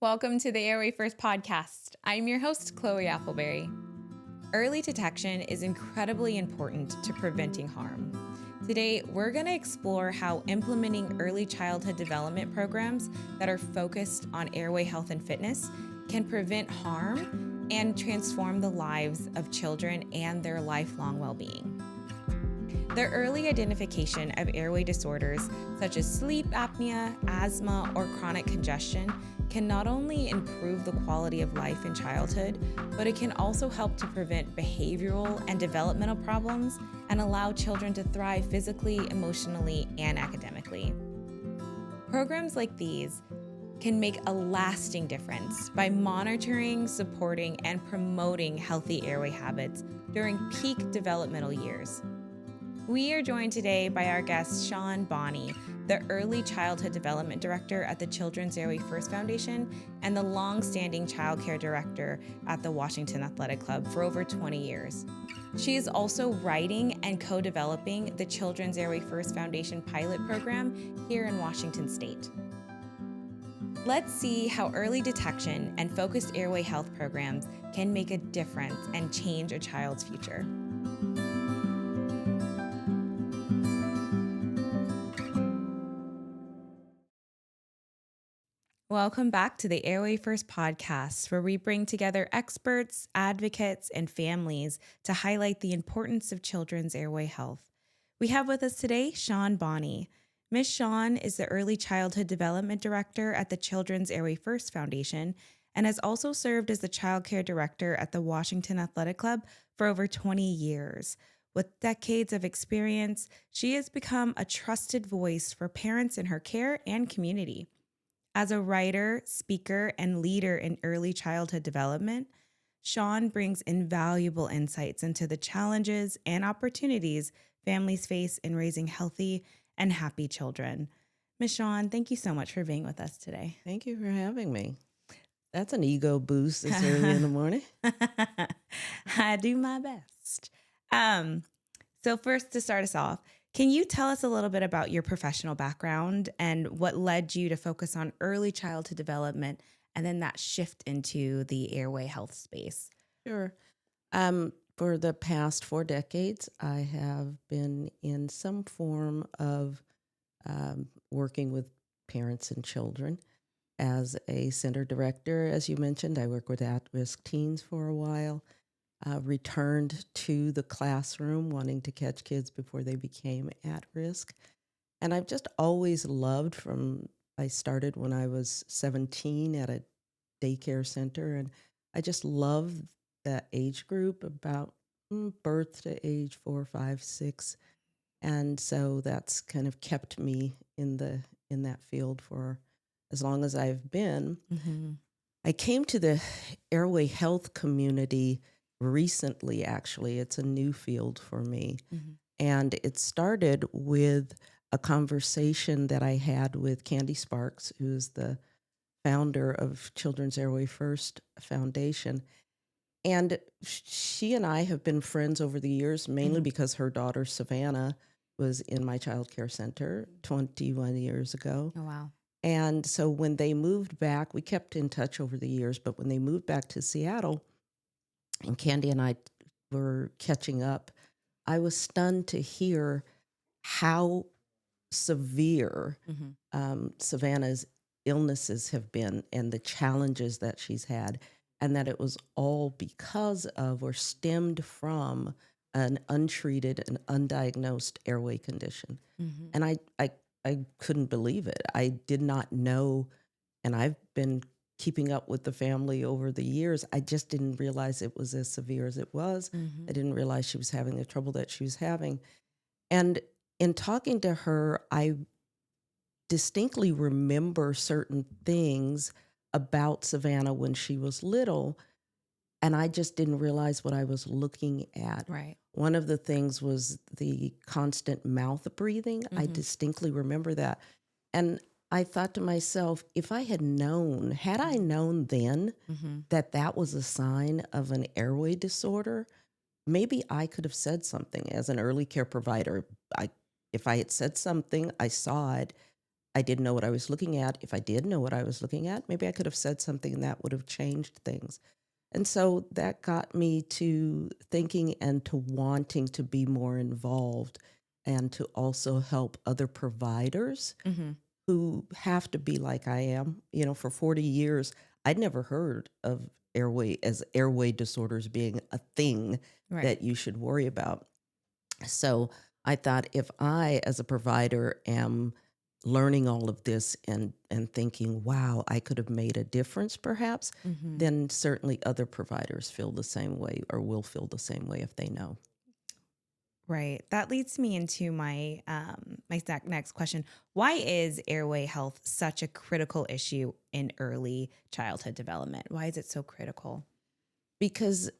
Welcome to the Airway First Podcast. I'm your host, Chloe Appleberry. Early detection is incredibly important to preventing harm. Today, we're going to explore how implementing early childhood development programs that are focused on airway health and fitness can prevent harm and transform the lives of children and their lifelong well-being. The early identification of airway disorders such as sleep apnea, asthma, or chronic congestion can not only improve the quality of life in childhood, but it can also help to prevent behavioral and developmental problems and allow children to thrive physically, emotionally, and academically. Programs like these can make a lasting difference by monitoring, supporting, and promoting healthy airway habits during peak developmental years. We are joined today by our guest, Shawn Bonney, the Early Childhood Development Director at the Children's Airway First Foundation and the long-standing Child Care Director at the Washington Athletic Club for over 20 years. She is also writing and co-developing the Children's Airway First Foundation pilot program here in Washington State. Let's see how early detection and focused airway health programs can make a difference and change a child's future. Welcome back to the Airway First Podcast, where we bring together experts, advocates, and families to highlight the importance of children's airway health. We have with us today Shawn Bonney. Ms. Shawn is the Early Childhood Development Director at the Children's Airway First Foundation and has also served as the Child Care Director at the Washington Athletic Club for over 20 years. With decades of experience, she has become a trusted voice for parents in her care and community. As a writer, speaker, and leader in early childhood development, Shawn brings invaluable insights into the challenges and opportunities families face in raising healthy and happy children. Ms. Shawn, thank you so much for being with us today. Thank you for having me. That's an ego boost this early in the morning. I do my best. So first, to start us off, can you tell us a little bit about your professional background and what led you to focus on early childhood development and then that shift into the airway health space? Sure. For the past 4 decades, I have been in some form of working with parents and children. As a center director, as you mentioned, I worked with at-risk teens for a while. Returned to the classroom wanting to catch kids before they became at risk. And I've just always loved I started when I was 17 at a daycare center, and I just love that age group about birth to age 4, 5, 6. And so that's kind of kept me in that field for as long as I've been. Mm-hmm. I came to the airway health community recently, actually. It's a new field for me. Mm-hmm. And it started with a conversation that I had with Candy Sparks, who's the founder of Children's Airway First Foundation. And she and I have been friends over the years, mainly because her daughter, Savannah, was in my child care center 21 years ago. Oh, wow. And so when they moved back, we kept in touch over the years, but when they moved back to Seattle, and Candy and I were catching up, I was stunned to hear how severe Savannah's illnesses have been and the challenges that she's had, and that it was all because of or stemmed from an untreated and undiagnosed airway condition. Mm-hmm. And I couldn't believe it. I did not know, and I've been keeping up with the family over the years. I just didn't realize it was as severe as it was. Mm-hmm. I didn't realize she was having the trouble that she was having. And in talking to her, I distinctly remember certain things about Savannah when she was little, and I just didn't realize what I was looking at. Right. One of the things was the constant mouth breathing. Mm-hmm. I distinctly remember that. And I thought to myself, if I had I known then that was a sign of an airway disorder, maybe I could have said something as an early care provider. If I had said something, I saw it, I didn't know what I was looking at. If I did know what I was looking at, maybe I could have said something that would have changed things. And so that got me to thinking and to wanting to be more involved and to also help other providers Mm-hmm. who have to be like I am. For 40 years, I'd never heard of airway disorders being a thing Right. that you should worry about. So I thought if I, as a provider, am learning all of this and thinking, wow, I could have made a difference perhaps, Mm-hmm. then certainly other providers feel the same way or will feel the same way if they know. Right. That leads me into my next question. Why is airway health such a critical issue in early childhood development? Why is it so critical? Because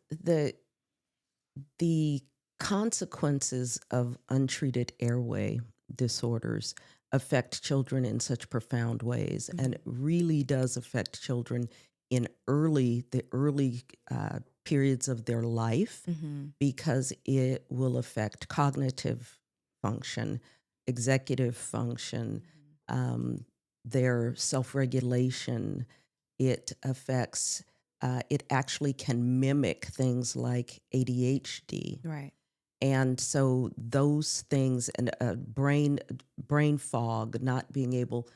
the consequences of untreated airway disorders affect children in such profound ways, and it really does affect children in the early periods of their life, Mm-hmm. because it will affect cognitive function, executive function, um, their self-regulation. It affects, it actually can mimic things like ADHD. Right. And so those things, and brain fog, not being able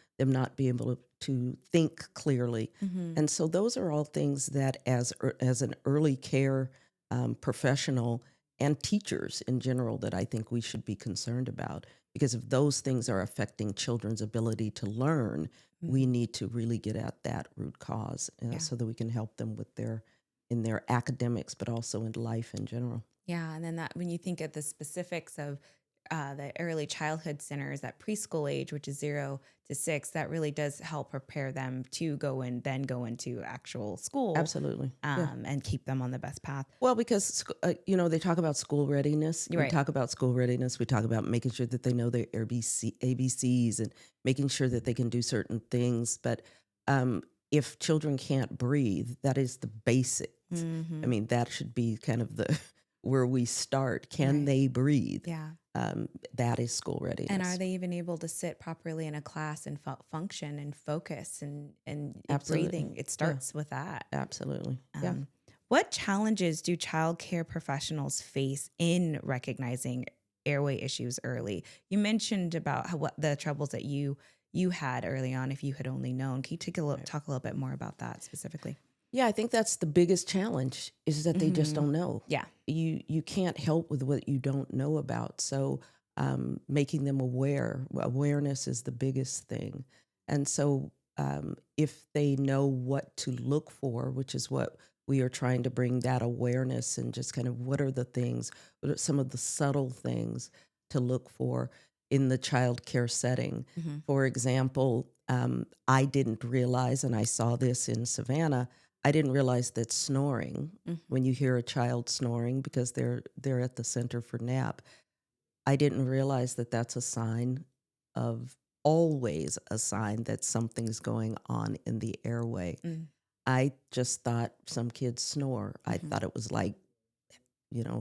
to think clearly. Mm-hmm. And so those are all things that as an early care professional and teachers in general, that I think we should be concerned about, because if those things are affecting children's ability to learn, we Mm-hmm. need to really get at that root cause, Yeah. so that we can help them in their academics, but also in life in general. Yeah. And then that when you think of the specifics of the early childhood centers at preschool age, which is 0 to 6, that really does help prepare them to go into actual school, Absolutely. Yeah. and keep them on the best path. Well, because, they talk about school readiness. We Right. talk about school readiness. We talk about making sure that they know their ABCs and making sure that they can do certain things. But if children can't breathe, that is the basics. Mm-hmm. I mean, that should be kind of where we start. Can Right. they breathe? Yeah. That is school readiness. And are they even able to sit properly in a class and function and focus and Absolutely. breathing? It starts with that. Absolutely. Yeah. What challenges do childcare professionals face in recognizing airway issues early? You mentioned about what the troubles that you had early on, if you had only known. Can you talk a little bit more about that specifically? Yeah, I think that's the biggest challenge, is that they just don't know. Yeah. You can't help with what you don't know about. So making them aware, awareness is the biggest thing. And so if they know what to look for, which is what we are trying to bring, that awareness, and just kind of what are some of the subtle things to look for in the child care setting. Mm-hmm. For example, I didn't realize, and I saw this in Savannah, I didn't realize that snoring, when you hear a child snoring because they're at the center for nap, I didn't realize that that's always a sign that something's going on in the airway. Mm. I just thought some kids snore. I thought it was like,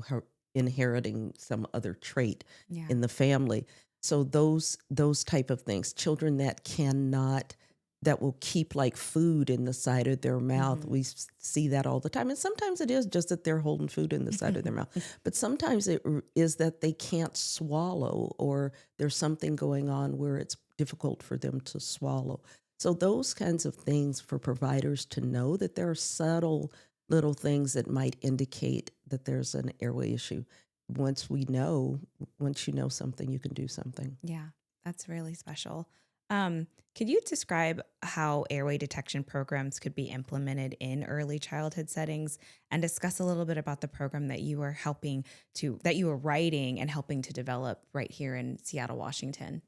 her inheriting some other trait Yeah. in the family. So those type of things, children that will keep like food in the side of their mouth. We see that all the time. And sometimes it is just that they're holding food in the side of their mouth. But sometimes it is that they can't swallow, or there's something going on where it's difficult for them to swallow. So those kinds of things, for providers to know that there are subtle little things that might indicate that there's an airway issue. Once you know something, you can do something. Yeah, that's really special. Could you describe how airway detection programs could be implemented in early childhood settings, and discuss a little bit about the program that you were writing and helping to develop right here in Seattle, Washington?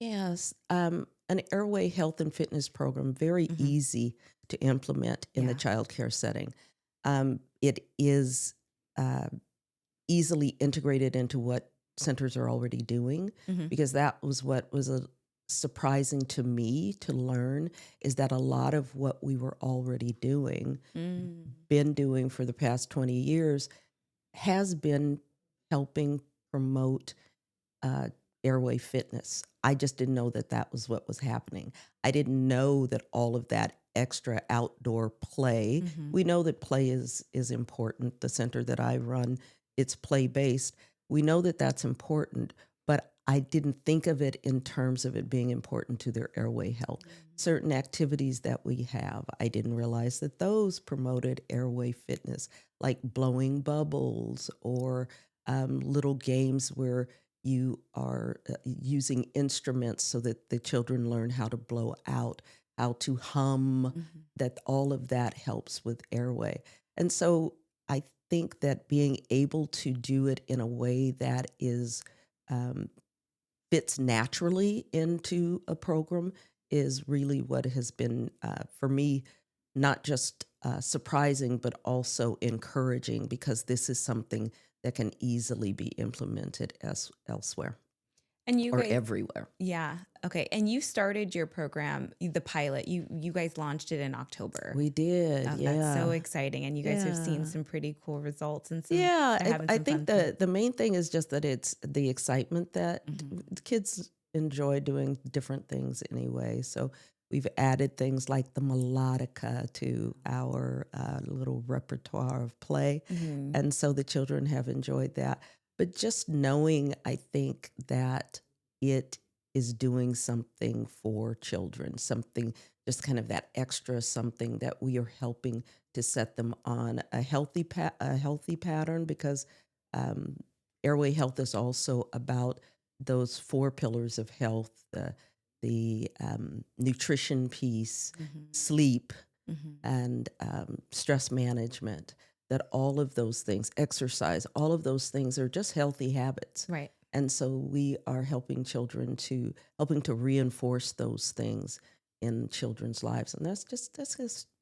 Yes, an airway health and fitness program, very easy to implement in the child care setting. It is easily integrated into what centers are already doing, because that was what was surprising to me to learn, is that a lot of what we were already been doing for the past 20 years, has been helping promote airway fitness. I just didn't know that that was what was happening. I didn't know that all of that extra outdoor play. Mm-hmm. We know that play is important. The center that I run, it's play based. We know that that's important, but I didn't think of it in terms of it being important to their airway health. Certain activities that we have, I didn't realize that those promoted airway fitness, like blowing bubbles or little games where you are using instruments so that the children learn how to blow out, how to hum, Mm-hmm. that all of that helps with airway. And so I think that being able to do it in a way that is um, fits naturally into a program is really what has been, for me, not just surprising, but also encouraging because this is something that can easily be implemented elsewhere And you or guys, everywhere. yeah, okay. And you started your program, the pilot. You guys launched it in October. We did, That's so yeah. exciting. And you guys have seen Yeah. some pretty cool results and some Yeah, they're having I some think fun things. the main thing is just that it's the excitement that Mm-hmm. the kids enjoy doing different things anyway. So we've added things like the melodica to our little repertoire of play. Mm-hmm. And so the children have enjoyed that. But just knowing, I think, that it is doing something for children, something just kind of that extra something that we are helping to set them on a healthy pattern because um, airway health is also about those four pillars of health: the nutrition piece, Mm-hmm. sleep, Mm-hmm. and stress management. That all of those things, exercise, all of those things are just healthy habits. Right. And so we are helping to reinforce those things in children's lives, and that's just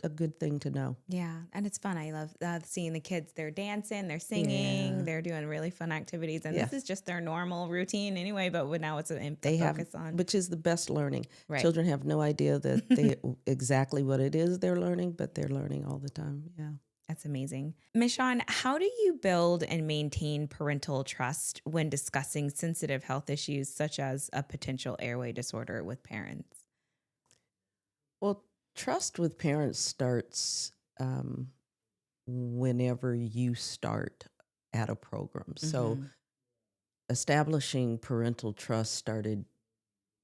a good thing to know. Yeah, and it's fun. I love seeing the kids. They're dancing, they're singing, Yeah, they're doing really fun activities, and yeah, this is just their normal routine anyway. But now it's a they have, focus on which is the best learning. right. Children have no idea that they exactly what it is they're learning, but they're learning all the time. Yeah. That's amazing. Miss Shawn, how do you build and maintain parental trust when discussing sensitive health issues such as a potential airway disorder with parents? Well, trust with parents starts um, whenever you start at a program. So Mm-hmm. establishing parental trust started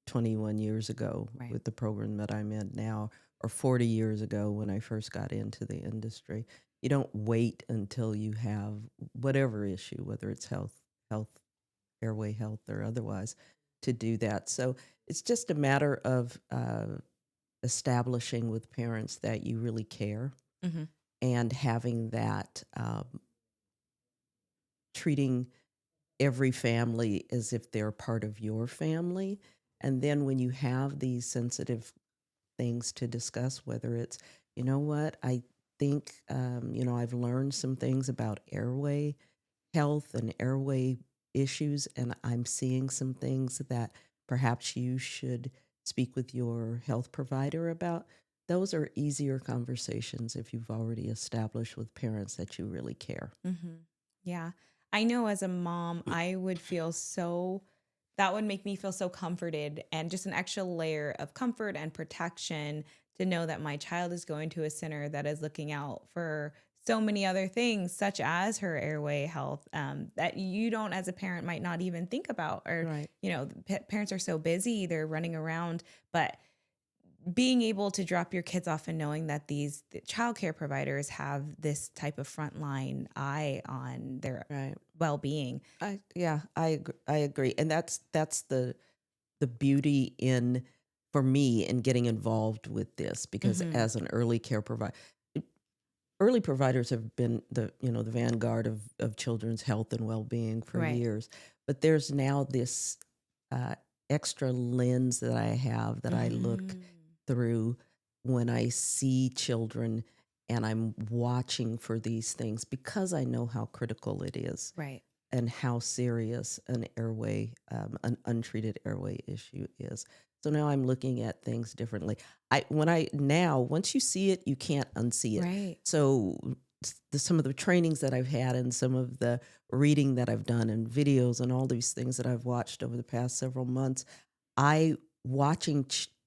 21 years ago Right. with the program that I'm in now, or 40 years ago when I first got into the industry. You don't wait until you have whatever issue, whether it's health, airway health, or otherwise, to do that. So it's just a matter of establishing with parents that you really care Mm-hmm. and having that treating every family as if they're part of your family. And then when you have these sensitive things to discuss, whether it's, you know what, I think, I've learned some things about airway health and airway issues, and I'm seeing some things that perhaps you should speak with your health provider about. Those are easier conversations if you've already established with parents that you really care. Mm-hmm. Yeah. I know as a mom, I would feel so, that would make me feel so comforted and just an extra layer of comfort and protection to know that my child is going to a center that is looking out for so many other things, such as her airway health, that you don't, as a parent, might not even think about. Or, Right. parents are so busy, they're running around, but being able to drop your kids off and knowing that the childcare providers have this type of frontline eye on their Right. well-being. I agree, and that's the beauty in for me in getting involved with this because Mm-hmm. as an early providers have been the vanguard of children's health and well-being for Right. years, but there's now this uh, extra lens that I have that I look Mm-hmm. through when I see children and I'm watching for these things because I know how critical it is Right. and how serious an untreated airway issue is. So now I'm looking at things differently. Once you see it, you can't unsee it. Right. So some of the trainings that I've had and some of the reading that I've done and videos and all these things that I've watched over the past several months, I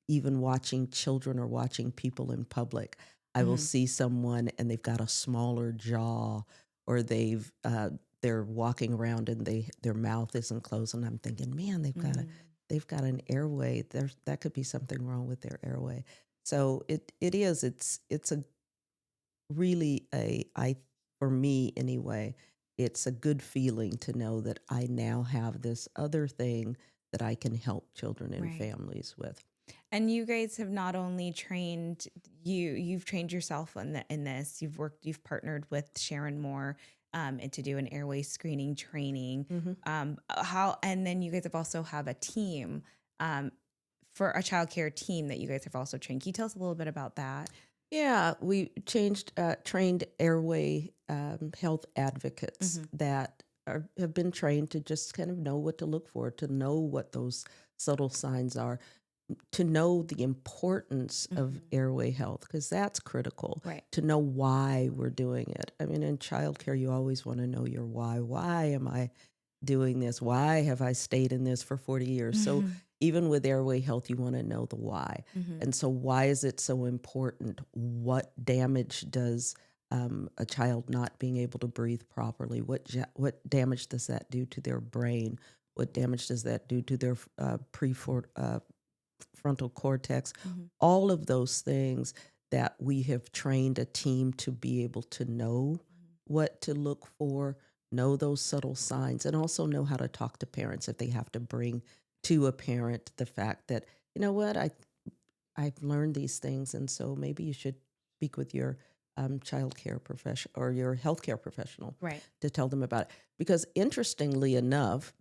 even watching children or watching people in public, I will see someone and they've got a smaller jaw, or they're walking around and their mouth isn't closed, and I'm thinking, man, they've got an airway. That could be something wrong with their airway. So it's a really for me anyway, it's a good feeling to know that I now have this other thing that I can help children and Right. families with. And you guys have not only trained you've trained yourself in this. You've partnered with Sharon Moore and to do an airway screening training. And then you guys have also have a team for a childcare team that you guys have also trained. Can you tell us a little bit about that? Yeah, we trained airway health advocates that have been trained to just kind of know what to look for, to know what those subtle signs are, to know the importance of airway health, because that's critical. Right. To know why we're doing it. I mean, in childcare, you always want to know your why. Why am I doing this? Why have I stayed in this for 40 years? So even with airway health, you want to know the why. And so why is it so important? What damage does a child not being able to breathe properly? What damage does that do to their brain? What damage does that do to their frontal cortex? All of those things that we have trained a team to be able to know what to look for, know those subtle signs, and also know how to talk to parents if they have to bring to a parent the fact that, you know what, I've learned these things, and so maybe you should speak with your child care professional or your healthcare professional Right. to tell them about it. Because interestingly enough,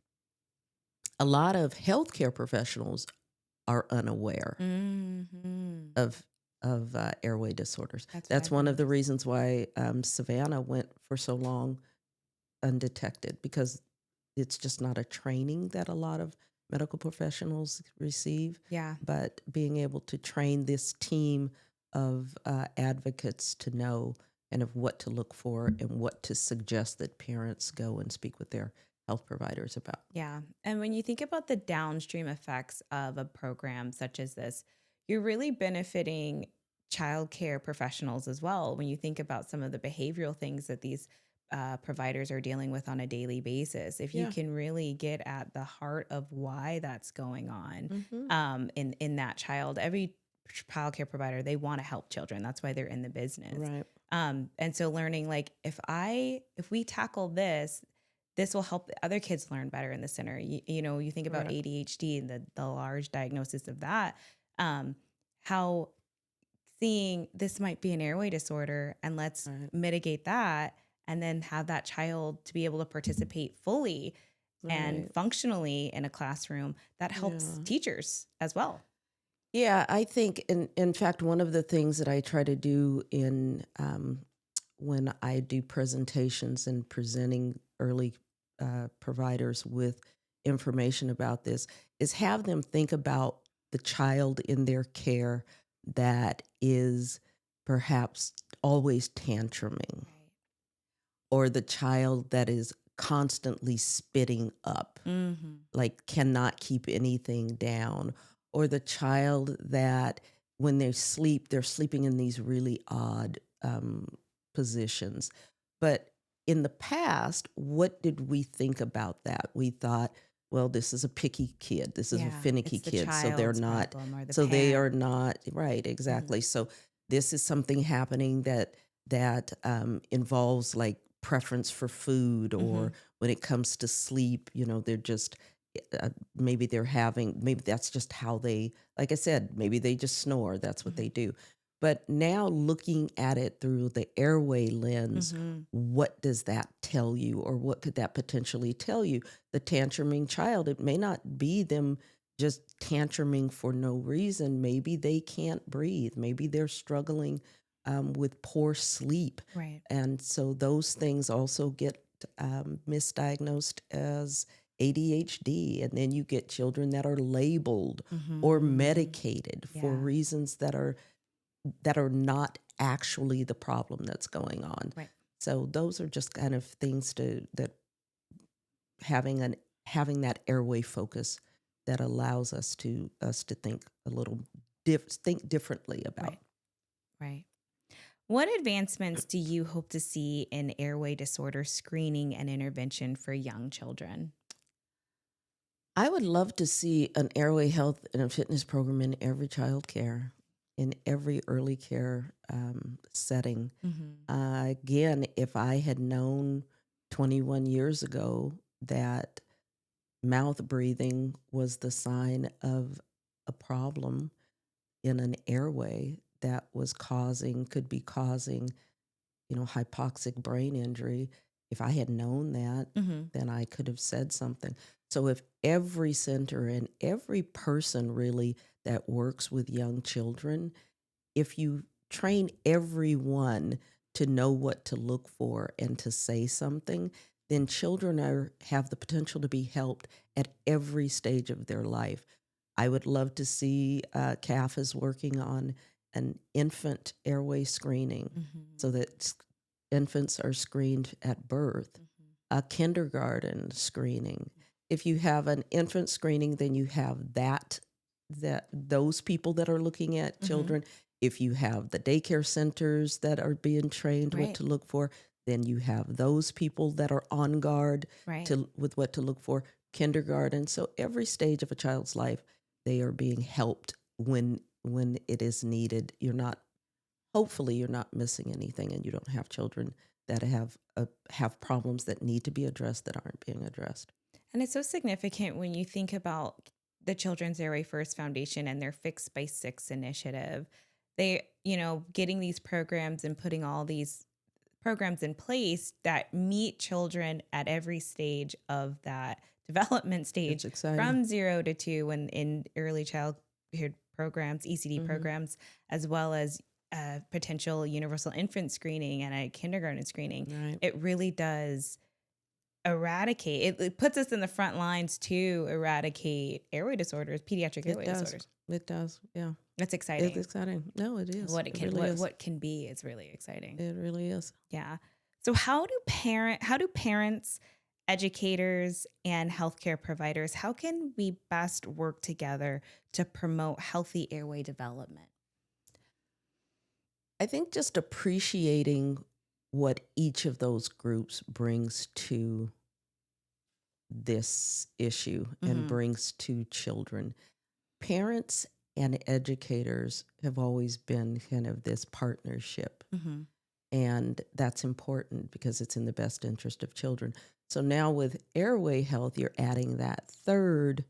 a lot of healthcare professionals are unaware of airway disorders. That's one of the reasons why Savannah went for so long undetected, because it's just not a training that a lot of medical professionals receive. Yeah. But being able to train this team of advocates to know and of what to look for and what to suggest that parents go and speak with their health providers about. Yeah. And when you think about the downstream effects of a program such as this, you're really benefiting childcare professionals as well. When you think about some of the behavioral things that these providers are dealing with on a daily basis, if you can really get at the heart of why that's going on in that child, every childcare provider, they want to help children. That's why they're in the business. Right. And so learning like if we tackle this will help other kids learn better in the center. You know, you think about ADHD and the large diagnosis of that, how seeing this might be an airway disorder and let's mitigate that and then have that child to be able to participate fully and functionally in a classroom, that helps teachers as well. Yeah, I think, in fact, one of the things that I try to do when I do presentations and presenting early providers with information about this is have them think about the child in their care that is perhaps always tantruming, or the child that is constantly spitting up, like cannot keep anything down, or the child that when they sleep, they're sleeping in these really odd positions. But in the past, what did we think about that? We thought, well, this is a picky kid. This is a finicky kid. So they're not, they are not, right, exactly. So this is something happening that involves like preference for food, or when it comes to sleep, you know, they're just, maybe that's just how they, like I said, maybe they just snore. That's what they do. But now looking at it through the airway lens, what does that tell you, or what could that potentially tell you? The tantruming child, it may not be them just tantruming for no reason. Maybe they can't breathe. Maybe they're struggling with poor sleep. Right. And so those things also get misdiagnosed as ADHD. And then you get children that are labeled or medicated for reasons that are not actually the problem that's going on. Right. So those are just kind of things that having that airway focus that allows us to think a little think differently about. Right. What advancements do you hope to see in airway disorder screening and intervention for young children? I would love to see an airway health and a fitness program in every child care, in every early care setting. Again, if I had known 21 years ago that mouth breathing was the sign of a problem in an airway that could be causing, hypoxic brain injury. If I had known that, then I could have said something. So if every center and every person really that works with young children, if you train everyone to know what to look for and to say something, then children have the potential to be helped at every stage of their life. I would love to see CAF is working on an infant airway screening so that infants are screened at birth, a kindergarten screening. If you have an infant screening, then you have those people that are looking at children. If you have the daycare centers that are being trained what to look for, then you have those people that are on guard with what to look for. Kindergarten. So every stage of a child's life, they are being helped when it is needed. Hopefully you're not missing anything, and you don't have children that have problems that need to be addressed that aren't being addressed. And it's so significant when you think about the Children's Airway First Foundation and their Fix by 6 initiative. They, getting these programs and putting all these programs in place that meet children at every stage of that development stage from 0 to 2 when in early childhood programs, ECD programs, as well as potential universal infant screening and a kindergarten screening. Right. It really does eradicate. It puts us in the front lines to eradicate airway disorders, pediatric airway disorders. It does. Yeah. That's exciting. It's exciting. No, it is. What what can be is really exciting. It really is. Yeah. So how do parents, educators, and healthcare providers, how can we best work together to promote healthy airway development? I think just appreciating what each of those groups brings to this issue and brings to children. Parents and educators have always been kind of this partnership. And that's important because it's in the best interest of children. So now with airway health, you're adding that third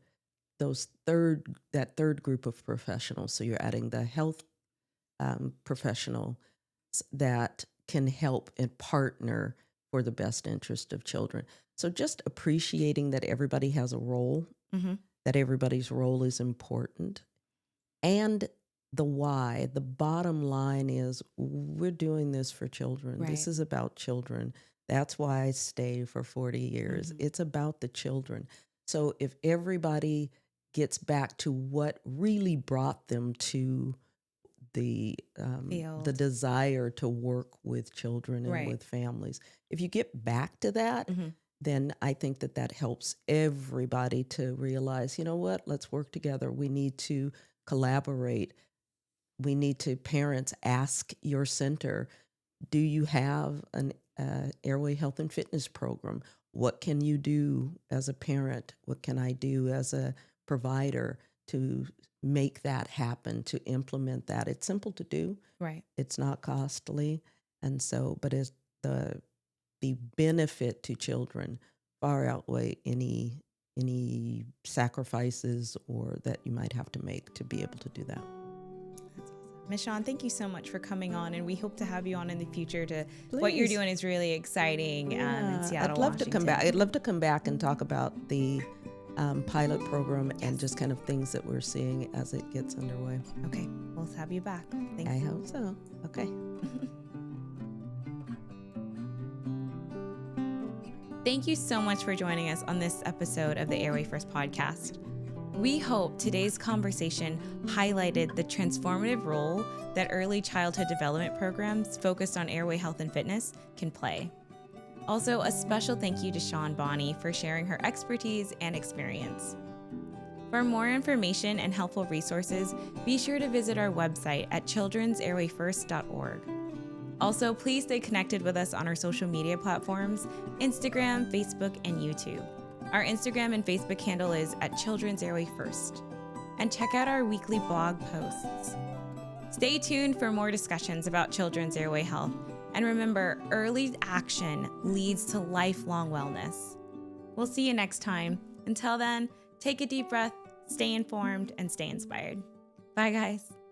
group of professionals. So you're adding the health professional that can help and partner for the best interest of children. So just appreciating that everybody has a role, that everybody's role is important, and the why. The bottom line is we're doing this for children. Right. This is about children. That's why I stayed for 40 years. It's about the children. So if everybody gets back to what really brought them to the desire to work with children and with families, if you get back to that, then I think that helps everybody to realize, you know what, let's work together. We need to collaborate. We need to, parents, ask your center, do you have an airway health and fitness program? What can you do as a parent? What can I do as a provider to make that happen, to implement that? It's simple to do. Right. It's not costly. And so, but it's the benefit to children far outweigh any sacrifices or that you might have to make to be able to do that. That's awesome. Ms. Shawn, thank you so much for coming on, and we hope to have you on in the future. Please. What you're doing is really exciting in Seattle, I'd love Washington. to come back. I'd love to come back and talk about the pilot program and just kind of things that we're seeing as it gets underway. Okay, we'll have you back. Thanks. I hope so. Okay. Thank you so much for joining us on this episode of the Airway First Podcast. We hope today's conversation highlighted the transformative role that early childhood development programs focused on airway health and fitness can play. Also, a special thank you to Shawn Bonney for sharing her expertise and experience. For more information and helpful resources, be sure to visit our website at children'sairwayfirst.org. Also, please stay connected with us on our social media platforms, Instagram, Facebook, and YouTube. Our Instagram and Facebook handle is at Children's Airway First. And check out our weekly blog posts. Stay tuned for more discussions about children's airway health. And remember, early action leads to lifelong wellness. We'll see you next time. Until then, take a deep breath, stay informed, and stay inspired. Bye, guys.